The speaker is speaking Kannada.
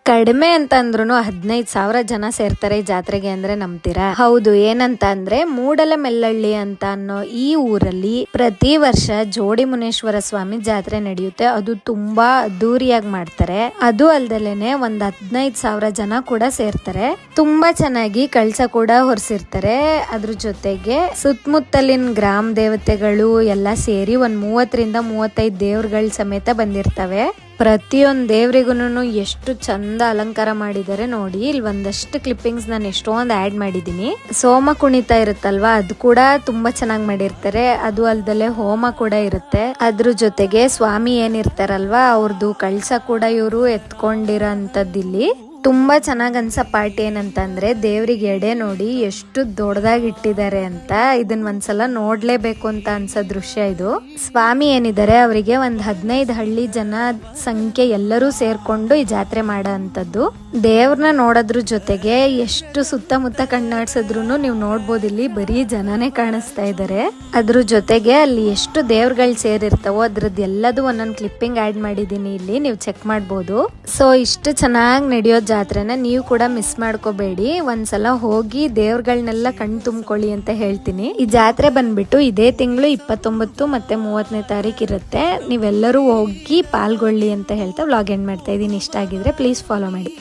ಕಡಿಮೆ ಅಂತ ಅಂದ್ರೂ 15,000 ಜನ ಸೇರ್ತಾರೆ ಈ ಜಾತ್ರೆಗೆ ಅಂದ್ರೆ ನಂಬ್ತೀರಾ? ಹೌದು. ಏನಂತ ಅಂದ್ರೆ ಮೂಡಲಮೆಲ್ಲಳ್ಳಿ ಅಂತ ಅನ್ನೋ ಈ ಊರಲ್ಲಿ ಪ್ರತಿ ವರ್ಷ ಜೋಡಿ ಮುನೇಶ್ವರ ಸ್ವಾಮಿ ಜಾತ್ರೆ ನಡೆಯುತ್ತೆ. ಅದು ತುಂಬಾ ಅದ್ದೂರಿಯಾಗಿ ಮಾಡ್ತಾರೆ. ಅದು ಅಲ್ದಲೇನೆ ಒಂದ್ 15,000 ಜನ ಕೂಡ ಸೇರ್ತಾರೆ. ತುಂಬಾ ಚೆನ್ನಾಗಿ ಕಳಸ ಕೂಡ ಹೊರಿಸಿರ್ತಾರೆ. ಅದ್ರ ಜೊತೆಗೆ ಸುತ್ತಮುತ್ತಲಿನ ಗ್ರಾಮ ದೇವತೆಗಳು ಎಲ್ಲ ಸೇರಿ ಒಂದ್ 30-35 ದೇವ್ರಗಳ ಸಮೇತ ಬಂದಿರ್ತವೆ. ಪ್ರತಿಯೊಂದು ದೇವ್ರಿಗೂ ಎಷ್ಟು ಚಂದ ಅಲಂಕಾರ ಮಾಡಿದ್ದಾರೆ ನೋಡಿ. ಇಲ್ಲಿ ಒಂದಷ್ಟು ಕ್ಲಿಪ್ಪಿಂಗ್ಸ್ ನಾನು ಎಷ್ಟೊಂದು ಆಡ್ ಮಾಡಿದೀನಿ. ಸೋಮ ಕುಣಿತ ಇರುತ್ತಲ್ವಾ, ಅದು ಕೂಡ ತುಂಬಾ ಚೆನ್ನಾಗಿ ಮಾಡಿರ್ತಾರೆ. ಅದು ಅಲ್ದಲೆ ಹೋಮ ಕೂಡ ಇರುತ್ತೆ. ಅದ್ರ ಜೊತೆಗೆ ಸ್ವಾಮಿ ಏನಿರ್ತಾರಲ್ವಾ ಅವ್ರದ್ದು ಕಳಸ ಕೂಡ ಇವರು ಎತ್ಕೊಂಡಿರೋ ಅಂತದ್ದಿಲ್ಲಿ. ತುಂಬಾ ಚೆನ್ನಾಗ್ ಅನ್ಸೋ ಪಾರ್ಟ್ ಏನಂತಂದ್ರೆ ದೇವ್ರಿಗೆ ಎಡೆ ನೋಡಿ ಎಷ್ಟು ದೊಡ್ಡದಾಗಿ ಇಟ್ಟಿದ್ದಾರೆ ಅಂತ. ಇದನ್ನ ಒಂದ್ಸಲ ನೋಡ್ಲೇಬೇಕು ಅಂತ ಅನ್ಸೋ ದೃಶ್ಯ ಇದು. ಸ್ವಾಮಿ ಏನಿದ್ದಾರೆ ಅವರಿಗೆ ಒಂದ್ 15 ಹಳ್ಳಿ ಜನ ಸಂಖ್ಯೆ ಎಲ್ಲರೂ ಸೇರ್ಕೊಂಡು ಈ ಜಾತ್ರೆ ಮಾಡೋ ಅಂತದ್ದು. ದೇವ್ರನ್ನ ನೋಡೋದ್ರ ಜೊತೆಗೆ ಎಷ್ಟು ಸುತ್ತಮುತ್ತ ಕಣ್ಣಾಡ್ಸಿದ್ರು ನೀವು ನೋಡ್ಬೋದು, ಇಲ್ಲಿ ಬರೀ ಜನನೇ ಕಾಣಿಸ್ತಾ ಇದಾರೆ. ಅದ್ರ ಜೊತೆಗೆ ಅಲ್ಲಿ ಎಷ್ಟು ದೇವ್ರಗಳು ಸೇರಿರ್ತಾವೋ ಅದ್ರದ್ದು ಎಲ್ಲದು ಒಂದೊಂದು ಕ್ಲಿಪ್ಪಿಂಗ್ ಆಡ್ ಮಾಡಿದೀನಿ, ಇಲ್ಲಿ ನೀವು ಚೆಕ್ ಮಾಡ್ಬೋದು. ಸೊ ಇಷ್ಟು ಚೆನ್ನಾಗಿ ನಡೆಯೋ ಜಾತ್ರೆನ ನೀವು ಕೂಡ ಮಿಸ್ ಮಾಡ್ಕೋಬೇಡಿ. ಒಂದ್ಸಲ ಹೋಗಿ ದೇವ್ರಗಳನ್ನೆಲ್ಲ ಕಣ್ ತುಂಬ್ಕೊಳ್ಳಿ ಅಂತ ಹೇಳ್ತೀನಿ. ಈ ಜಾತ್ರೆ ಬಂದ್ಬಿಟ್ಟು ಇದೇ ತಿಂಗಳು 29 ಮತ್ತೆ 30ನೇ ತಾರೀಕು ಇರುತ್ತೆ. ನೀವೆಲ್ಲರೂ ಹೋಗಿ ಪಾಲ್ಗೊಳ್ಳಿ ಅಂತ ಹೇಳ್ತಾ ವ್ಲಾಗ್ ಎಂಡ್ ಮಾಡ್ತಾ ಇದೀನಿ. ಇಷ್ಟ ಆಗಿದ್ರೆ ಪ್ಲೀಸ್ ಫಾಲೋ ಮಾಡಿ.